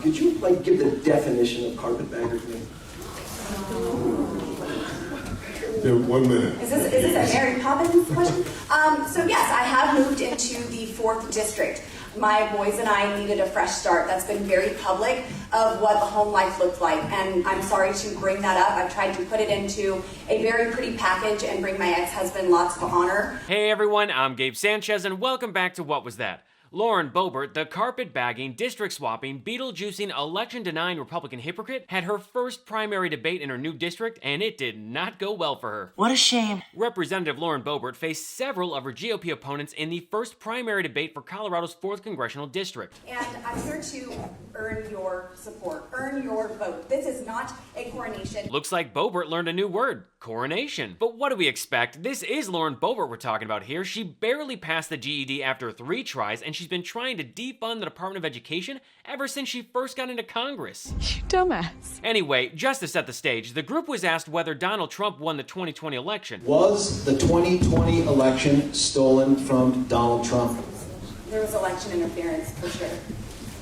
Could you, give the definition of carpetbagger to me? Yeah, 1 minute. Is this a Mary Poppins question? So yes, I have moved into the 4th district. My boys and I needed a fresh start. That's been very public of what the home life looked like, and I'm sorry to bring that up. I've tried to put it into a very pretty package and bring my ex-husband lots of honor. Hey everyone, I'm Gabe Sanchez, and welcome back to What Was That? Lauren Boebert, the carpet-bagging, district-swapping, Beetle-juicing, election-denying Republican hypocrite, had her first primary debate in her new district, and it did not go well for her. What a shame. Representative Lauren Boebert faced several of her GOP opponents in the first primary debate for Colorado's 4th Congressional District. And I'm here to earn your support, earn your vote. This is not a coronation. Looks like Boebert learned a new word, coronation. But what do we expect? This is Lauren Boebert we're talking about here. She barely passed the GED after 3 tries, and she's been trying to defund the Department of Education ever since she first got into Congress. You dumbass. Anyway, just to set the stage, the group was asked whether Donald Trump won the 2020 election. Was the 2020 election stolen from Donald Trump? There was election interference, for sure.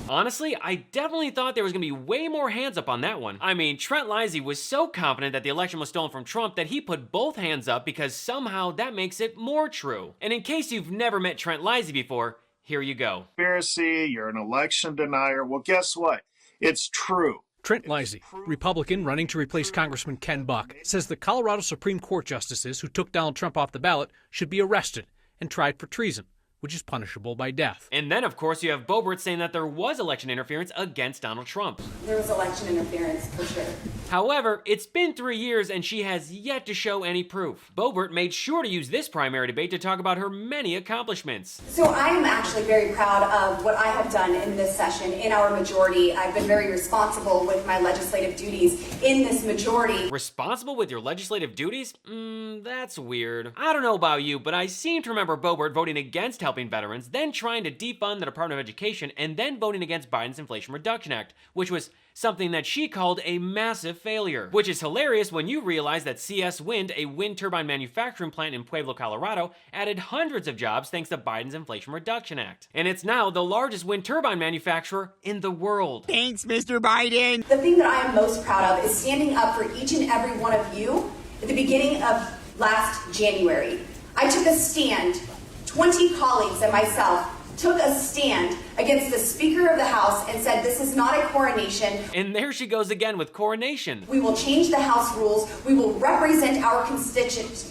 Honestly, I definitely thought there was going to be way more hands up on that one. I mean, Trent Lizzie was so confident that the election was stolen from Trump that he put both hands up because somehow that makes it more true. And in case you've never met Trent Lizzie before, here you go. Conspiracy, you're an election denier. Well, guess what? It's true. Trent Lizzie, Republican running to replace Congressman Ken Buck, says the Colorado Supreme Court justices who took Donald Trump off the ballot should be arrested and tried for treason, which is punishable by death. And then, of course, you have Boebert saying that there was election interference against Donald Trump. There was election interference, for sure. However, it's been 3 years and she has yet to show any proof. Boebert made sure to use this primary debate to talk about her many accomplishments. So I am actually very proud of what I have done in this session. In our majority, I've been very responsible with my legislative duties in this majority. Responsible with your legislative duties? That's weird. I don't know about you, but I seem to remember Boebert voting against helping veterans, then trying to defund the Department of Education, and then voting against Biden's Inflation Reduction Act, which was something that she called a massive failure. Which is hilarious when you realize that CS Wind, a wind turbine manufacturing plant in Pueblo, Colorado, added hundreds of jobs thanks to Biden's Inflation Reduction Act. And it's now the largest wind turbine manufacturer in the world. Thanks, Mr. Biden. The thing that I am most proud of is standing up for each and every one of you at the beginning of last January. I took a stand. 20 colleagues and myself took a stand against the Speaker of the House and said this is not a coronation. And there she goes again with coronation. We will change the House rules. We will represent our constituents.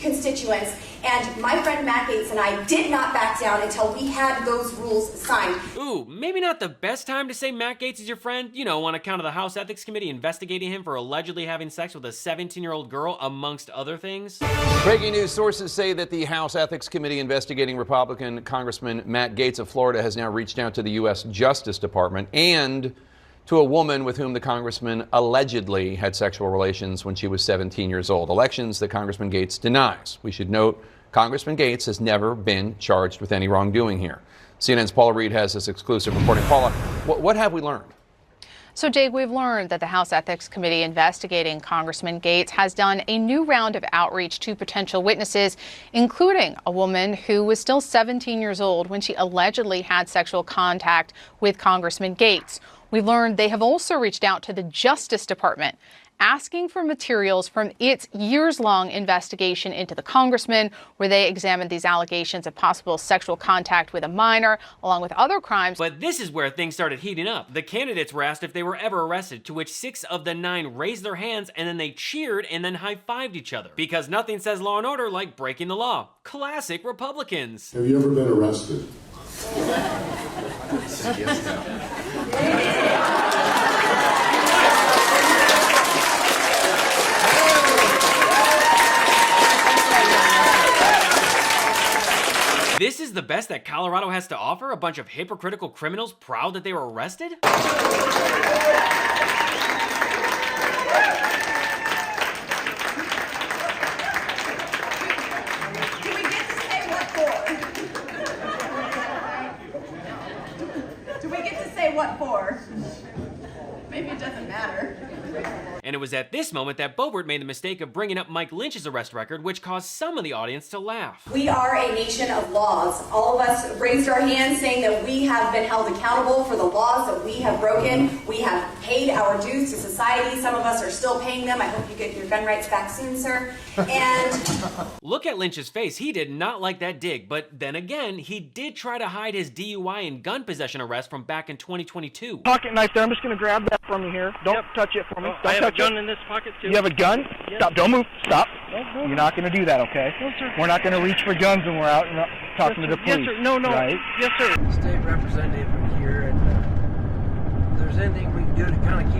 And my friend Matt Gaetz and I did not back down until we had those rules signed. Ooh, maybe not the best time to say Matt Gaetz is your friend, you know, on account of the House Ethics Committee investigating him for allegedly having sex with a 17-year-old girl, amongst other things. Breaking news, sources say that the House Ethics Committee investigating Republican Congressman Matt Gaetz of Florida has now reached out to the U.S. Justice Department and to a woman with whom the congressman allegedly had sexual relations when she was 17 years old. Elections that Congressman Gaetz denies. We should note, Congressman Gaetz has never been charged with any wrongdoing here. CNN's Paula Reed has this exclusive reporting. Paula, what have we learned? So, Jake, we've learned that the House Ethics Committee investigating Congressman Gaetz has done a new round of outreach to potential witnesses, including a woman who was still 17 years old when she allegedly had sexual contact with Congressman Gaetz. We learned they have also reached out to the Justice Department, asking for materials from its years-long investigation into the congressman, where they examined these allegations of possible sexual contact with a minor, along with other crimes. But this is where things started heating up. The candidates were asked if they were ever arrested, to which 6 of the 9 raised their hands and then they cheered and then high-fived each other. Because nothing says law and order like breaking the law. Classic Republicans. Have you ever been arrested? This is the best that Colorado has to offer? A bunch of hypocritical criminals proud that they were arrested? Do we get to say what for? Do we get to say what for? Maybe it doesn't matter. And it was at this moment that Boebert made the mistake of bringing up Mike Lynch's arrest record, which caused some of the audience to laugh. We are a nation of laws. All of us raised our hands saying that we have been held accountable for the laws that we have broken. We have paid our dues to society. Some of us are still paying them. I hope you get your gun rights back soon, sir. And look at Lynch's face. He did not like that dig, but then again, he did try to hide his DUI and gun possession arrest from back in 2022. Pocket knife there. I'm just going to grab that from you here. Don't touch it for me. Don't I have touch a gun it. in this pocket too. You have a gun? Yep. Stop. Don't move. Stop. No. You're not going to do that, okay? No, sir. We're not going to reach for guns when we're out and talking to the police. Yes, sir. No. Right? Yes, sir. State representative here, and if there's anything we can do to kind of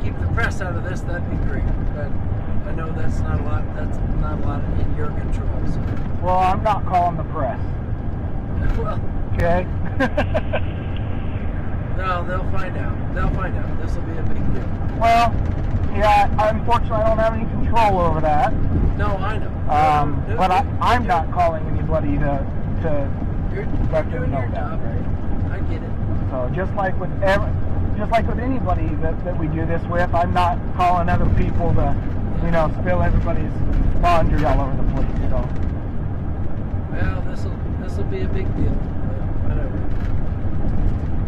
keep the press out of this, that'd be great. But I know that's not a lot. That's not a lot in your control. So. Well, I'm not calling the press. Well, Okay? no, they'll find out. They'll find out. This will be a big deal. Well, yeah, unfortunately I don't have any control over that. No, I know. But I'm not calling anybody to You're let them doing know your that, job. right? I get it. So just like with anybody that we do this with, I'm not calling other people to, spill everybody's laundry all over the place. So. Well, this will be a big deal. But whatever.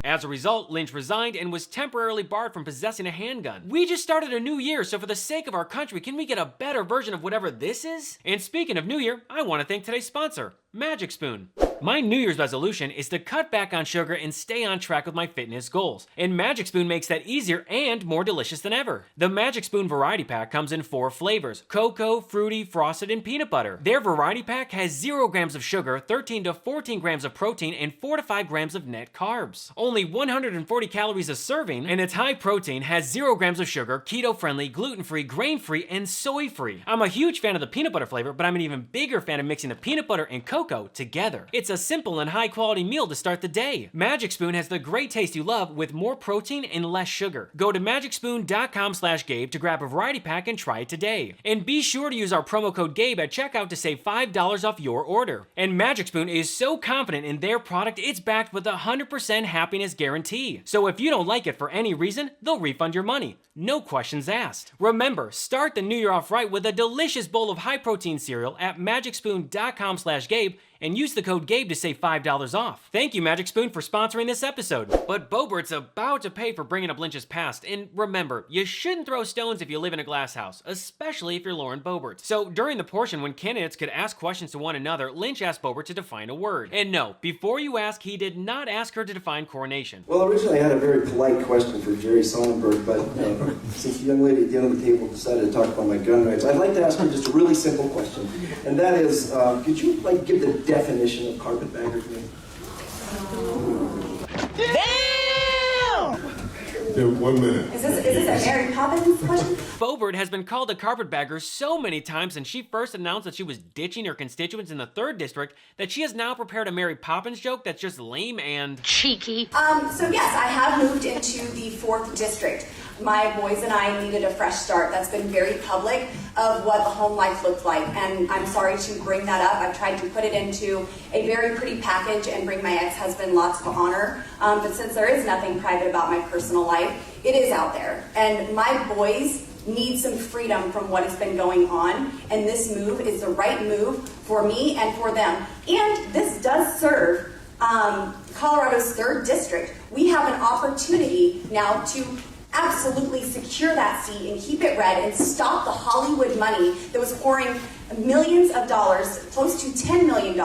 As a result, Lynch resigned and was temporarily barred from possessing a handgun. We just started a new year, so for the sake of our country, can we get a better version of whatever this is? And speaking of New Year, I want to thank today's sponsor, Magic Spoon. My New Year's resolution is to cut back on sugar and stay on track with my fitness goals. And Magic Spoon makes that easier and more delicious than ever. The Magic Spoon Variety Pack comes in 4 flavors: cocoa, fruity, frosted, and peanut butter. Their Variety Pack has 0 grams of sugar, 13 to 14 grams of protein, and 4 to 5 grams of net carbs. Only 140 calories a serving, and it's high protein, has 0 grams of sugar, keto-friendly, gluten-free, grain-free, and soy-free. I'm a huge fan of the peanut butter flavor, but I'm an even bigger fan of mixing the peanut butter and cocoa together. It's a simple and high-quality meal to start the day. Magic Spoon has the great taste you love with more protein and less sugar. Go to magicspoon.com/Gabe to grab a variety pack and try it today. And be sure to use our promo code Gabe at checkout to save $5 off your order. And Magic Spoon is so confident in their product, it's backed with a 100% happiness guarantee. So if you don't like it for any reason, they'll refund your money. No questions asked. Remember, start the new year off right with a delicious bowl of high-protein cereal at magicspoon.com/Gabe and use the code Gabe to save $5 off. Thank you, Magic Spoon, for sponsoring this episode. But Boebert's about to pay for bringing up Lynch's past, and remember, you shouldn't throw stones if you live in a glass house, especially if you're Lauren Boebert. So during the portion when candidates could ask questions to one another, Lynch asked Boebert to define a word. And no, before you ask, he did not ask her to define coronation. Well, originally I had a very polite question for Jerry Sonnenberg, but since the young lady at the end of the table decided to talk about my gun rights, I'd like to ask her just a really simple question, and that is, could you give the definition of carpetbagger to me? Yeah, 1 minute. is this a Mary Poppins question? Boebert has been called a carpetbagger so many times since she first announced that she was ditching her constituents in the 3rd district that she has now prepared a Mary Poppins joke that's just lame and cheeky. So yes, I have moved into the 4th district. My boys and I needed a fresh start. That's been very public of what the home life looked like, and I'm sorry to bring that up. I've tried to put it into a very pretty package and bring my ex-husband lots of honor, but since there is nothing private about my personal life, it is out there. And my boys need some freedom from what has been going on, and this move is the right move for me and for them. And this does serve Colorado's 3rd district. We have an opportunity now to absolutely secure that seat and keep it red and stop the Hollywood money that was pouring millions of dollars, close to $10 million,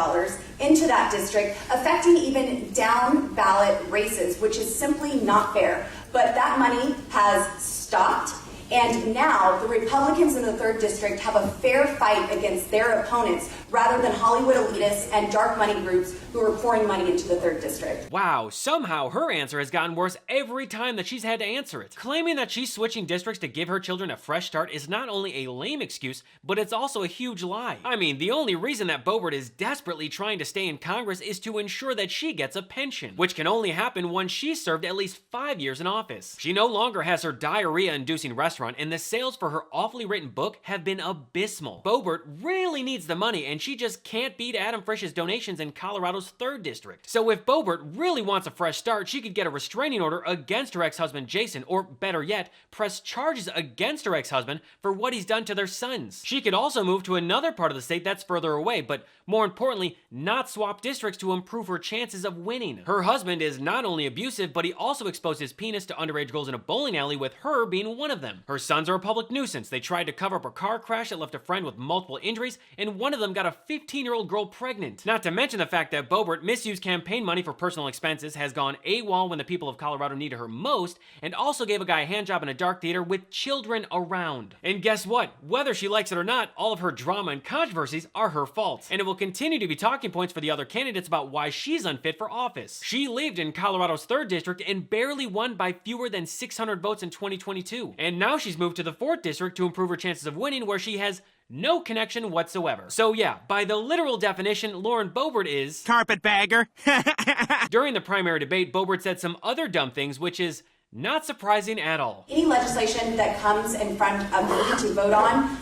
into that district, affecting even down ballot races, which is simply not fair. But that money has stopped, and now the Republicans in the 3rd district have a fair fight against their opponents rather than Hollywood elitists and dark money groups who are pouring money into the 3rd district. Wow, somehow her answer has gotten worse every time that she's had to answer it. Claiming that she's switching districts to give her children a fresh start is not only a lame excuse, but it's also a huge lie. I mean, the only reason that Boebert is desperately trying to stay in Congress is to ensure that she gets a pension, which can only happen once she's served at least 5 years in office. She no longer has her diarrhea-inducing restaurant run, and the sales for her awfully written book have been abysmal. Boebert really needs the money, and she just can't beat Adam Frisch's donations in Colorado's 3rd District. So if Boebert really wants a fresh start, she could get a restraining order against her ex-husband Jason, or better yet, press charges against her ex-husband for what he's done to their sons. She could also move to another part of the state that's further away, but more importantly, not swap districts to improve her chances of winning. Her husband is not only abusive, but he also exposed his penis to underage girls in a bowling alley, with her being one of them. Her sons are a public nuisance. They tried to cover up a car crash that left a friend with multiple injuries, and one of them got a 15-year-old girl pregnant. Not to mention the fact that Boebert misused campaign money for personal expenses, has gone AWOL when the people of Colorado needed her most, and also gave a guy a handjob in a dark theater with children around. And guess what? Whether she likes it or not, all of her drama and controversies are her fault. And it will continue to be talking points for the other candidates about why she's unfit for office. She lived in Colorado's 3rd District and barely won by fewer than 600 votes in 2022. And now she's moved to the 4th District to improve her chances of winning, where she has no connection whatsoever. So yeah, by the literal definition, Lauren Boebert is Carpetbagger. During the primary debate, Boebert said some other dumb things, which is not surprising at all. Any legislation that comes in front of me to vote on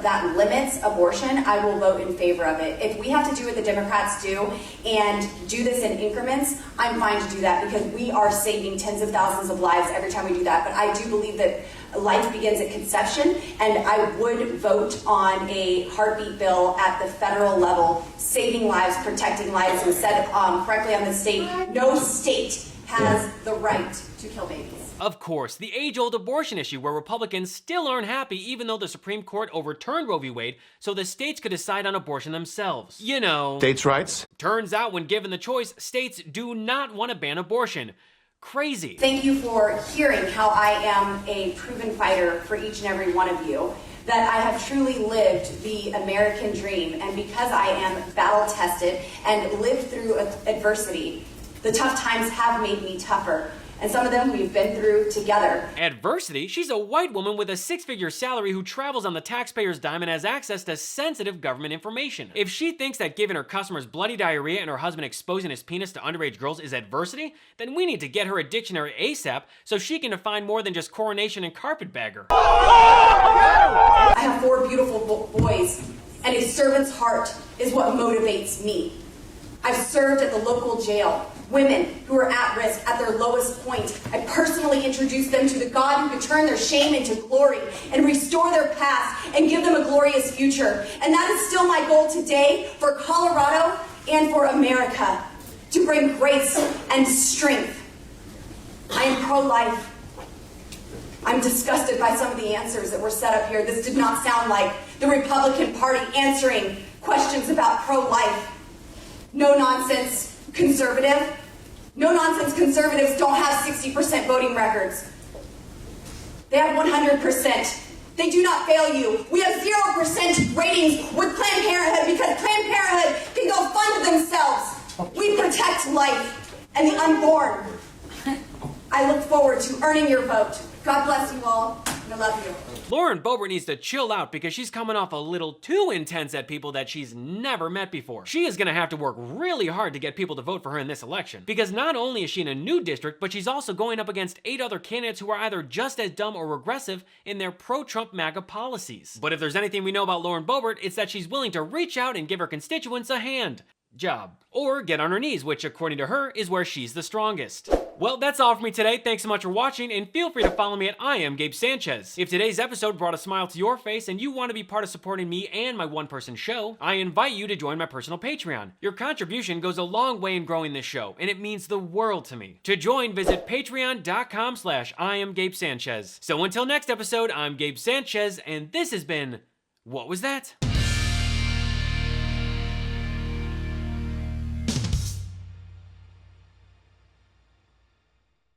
that limits abortion, I will vote in favor of it. If we have to do what the Democrats do and do this in increments, I'm fine to do that, because we are saving tens of thousands of lives every time we do that. But I do believe that life begins at conception, and I would vote on a heartbeat bill at the federal level, saving lives, protecting lives, and said correctly on the state, no state has the right to kill babies. Of course, the age-old abortion issue, where Republicans still aren't happy even though the Supreme Court overturned Roe v. Wade so the states could decide on abortion themselves. You know, States' rights. Turns out when given the choice, states do not want to ban abortion. Crazy. Thank you for hearing how I am a proven fighter for each and every one of you, that I have truly lived the American dream, and because I am battle-tested and lived through adversity, the tough times have made me tougher, and some of them we've been through together. Adversity? She's a white woman with a 6-figure salary who travels on the taxpayer's dime and has access to sensitive government information. If she thinks that giving her customers bloody diarrhea and her husband exposing his penis to underage girls is adversity, then we need to get her a dictionary ASAP so she can define more than just coronation and carpetbagger. I have 4 beautiful boys, and a servant's heart is what motivates me. I've served at the local jail. Women who are at risk at their lowest point. I personally introduced them to the God who could turn their shame into glory and restore their past and give them a glorious future. And that is still my goal today for Colorado and for America, to bring grace and strength. I am pro-life. I'm disgusted by some of the answers that were set up here. This did not sound like the Republican Party answering questions about pro-life. No nonsense conservative. No nonsense conservatives don't have 60% voting records. They have 100%. They do not fail you. We have 0% ratings with Planned Parenthood because Planned Parenthood can go fund themselves. We protect life and the unborn. I look forward to earning your vote. God bless you all, and I love you. Lauren Boebert needs to chill out because she's coming off a little too intense at people that she's never met before. She is gonna have to work really hard to get people to vote for her in this election, because not only is she in a new district, but she's also going up against 8 other candidates who are either just as dumb or regressive in their pro-Trump MAGA policies. But if there's anything we know about Lauren Boebert, it's that she's willing to reach out and give her constituents a hand job, or get on her knees, which according to her is where she's the strongest. Well, that's all for me today. Thanks so much for watching, and feel free to follow me at I am Gabe Sanchez. If today's episode brought a smile to your face and you want to be part of supporting me and my one-person show, I invite you to join my personal Patreon. Your contribution goes a long way in growing this show, and it means the world to me. To join, visit patreon.com/I am Gabe Sanchez. So until next episode, I'm Gabe Sanchez, and this has been What Was That?